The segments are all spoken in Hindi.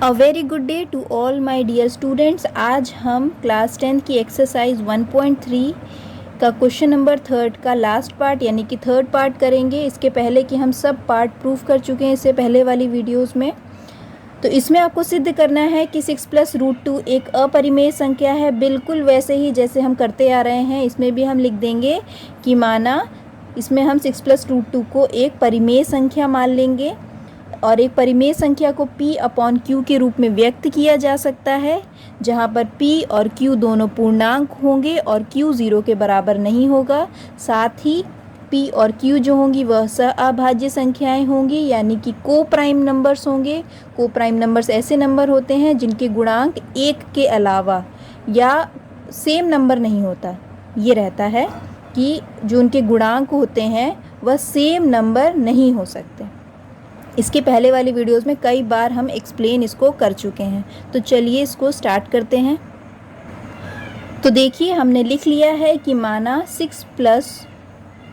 A very good day to all my dear students. आज हम क्लास 10 की एक्सरसाइज 1.3 का क्वेश्चन नंबर 3 का लास्ट पार्ट यानी कि थर्ड पार्ट करेंगे। इसके पहले कि हम सब पार्ट प्रूफ कर चुके हैं इससे पहले वाली वीडियोस में। तो इसमें आपको सिद्ध करना है कि 6 + √2 एक अपरिमेय संख्या है, बिल्कुल वैसे ही जैसे हम करते आ रहे हैं। इसमें भी हम लिख देंगे कि माना इसमें हम 6 + √2 को एक परिमेय संख्या मान लेंगे और एक परिमेय संख्या को P/Q के रूप में व्यक्त किया जा सकता है, जहाँ पर P और Q दोनों पूर्णांक होंगे और Q 0 के बराबर नहीं होगा। साथ ही P और Q जो होंगी वह सअभाज्य संख्याएं होंगी, यानी कि को प्राइम नंबर्स होंगे। को प्राइम नंबर्स ऐसे नंबर होते हैं जिनके गुणांक 1 के अलावा या सेम नंबर नहीं होता। ये रहता है कि जो उनके गुणांक होते हैं वह सेम नंबर नहीं हो सकते। इसके पहले वाली वीडियोस में कई बार हम एक्सप्लेन इसको कर चुके हैं। तो चलिए इसको स्टार्ट करते हैं। तो देखिए हमने लिख लिया है कि माना 6 +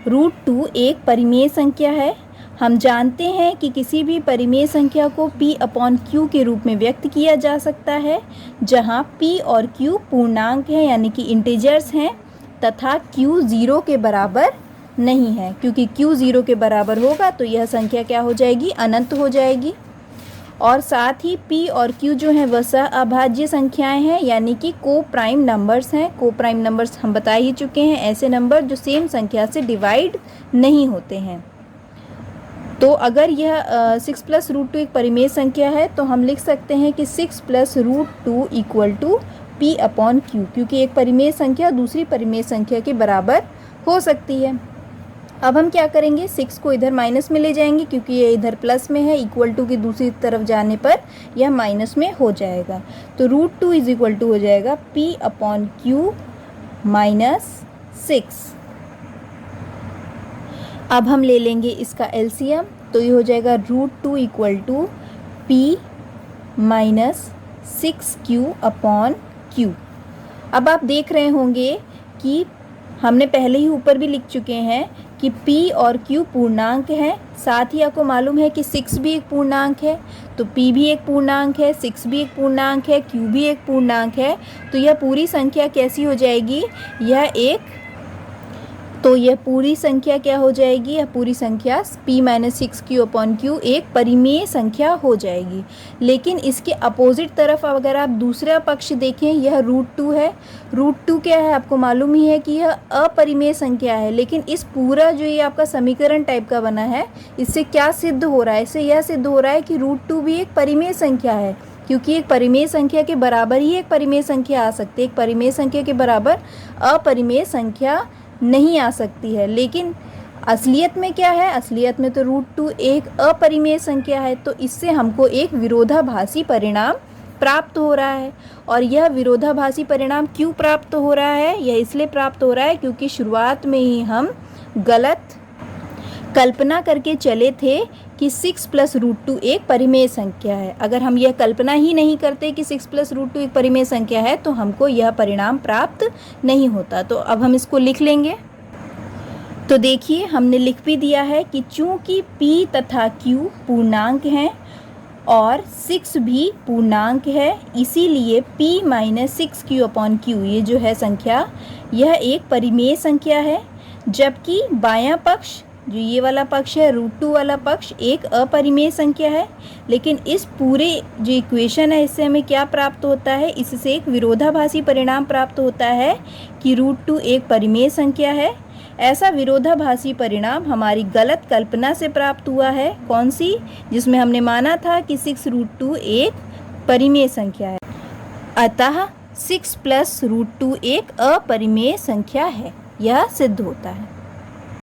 √2 एक परिमेय संख्या है। हम जानते हैं कि किसी भी परिमेय संख्या को P/Q के रूप में व्यक्त किया जा सकता है, जहां P और Q पूर्णांक हैं यानी कि इंटीजर्स हैं तथा Q 0 के बराबर नहीं है, क्योंकि Q 0 के बराबर होगा तो यह संख्या क्या हो जाएगी, अनंत हो जाएगी। और साथ ही P और Q जो हैं वह सअभाज्य संख्याएं हैं, यानी कि को प्राइम नंबर्स हैं। को प्राइम नंबर्स हम बता ही चुके हैं, ऐसे नंबर जो सेम संख्या से डिवाइड नहीं होते हैं। तो अगर यह 6 + √2 एक परिमेय संख्या है तो हम लिख सकते हैं कि 6 + √2 = P/Q, क्योंकि एक परिमेय संख्या दूसरी परिमेय संख्या के बराबर हो सकती है। अब हम क्या करेंगे, 6 को इधर माइनस में ले जाएंगे क्योंकि ये इधर प्लस में है। इक्वल टू की दूसरी तरफ जाने पर यह माइनस में हो जाएगा। तो √2 = हो जाएगा P/Q - 6। अब हम ले लेंगे इसका एलसीएम, तो ये हो जाएगा √2 = P - 6Q/Q। अब आप देख रहे होंगे कि हमने पहले ही ऊपर भी लिख चुके हैं कि P और Q पूर्णांक हैं। साथ ही आपको मालूम है कि 6 भी एक पूर्णांक है, तो P भी एक पूर्णांक है, 6 भी एक पूर्णांक है, Q भी एक पूर्णांक है। तो यह पूरी संख्या कैसी हो जाएगी, यह पूरी संख्या क्या हो जाएगी, यह पूरी संख्या P - 6Q/Q एक परिमेय संख्या हो जाएगी। लेकिन इसके अपोजिट तरफ अगर आप दूसरा पक्ष देखें, यह √2 है। √2 क्या है, आपको मालूम ही है कि यह अपरिमेय संख्या है। लेकिन इस पूरा जो ये आपका समीकरण टाइप का बना है, इससे क्या सिद्ध हो रहा है, इससे यह सिद्ध हो रहा है कि √2 भी एक परिमेय संख्या है, क्योंकि एक परिमेय संख्या के बराबर ही एक परिमेय संख्या आ सकती है। एक परिमेय संख्या के बराबर अपरिमेय संख्या नहीं आ सकती है। लेकिन असलियत में क्या है, असलियत में तो √2 एक अपरिमेय संख्या है। तो इससे हमको एक विरोधाभासी परिणाम प्राप्त हो रहा है। और यह विरोधाभासी परिणाम क्यों प्राप्त हो रहा है, यह इसलिए प्राप्त हो रहा है क्योंकि शुरुआत में ही हम गलत कल्पना करके चले थे कि 6 + √2 एक परिमेय संख्या है। अगर हम यह कल्पना ही नहीं करते कि 6 + √2 एक परिमेय संख्या है तो हमको यह परिणाम प्राप्त नहीं होता। तो अब हम इसको लिख लेंगे। तो देखिए हमने लिख भी दिया है कि चूंकि P तथा Q पूर्णांक हैं और 6 भी पूर्णांक है, इसीलिए P - 6Q/Q ये जो है संख्या, यह एक परिमेय संख्या है। जबकि बायां पक्ष जो ये वाला पक्ष है, √2 वाला पक्ष, एक अपरिमेय संख्या है। लेकिन इस पूरे जो इक्वेशन है इससे हमें क्या प्राप्त होता है, इससे एक विरोधाभासी परिणाम प्राप्त होता है कि √2 एक परिमेय संख्या है। ऐसा विरोधाभासी परिणाम हमारी गलत कल्पना से प्राप्त हुआ है। कौन सी, जिसमें हमने माना था कि 6 √2 एक परिमेय संख्या है। अतः 6 + √2 एक अपरिमेय संख्या है, यह सिद्ध होता है।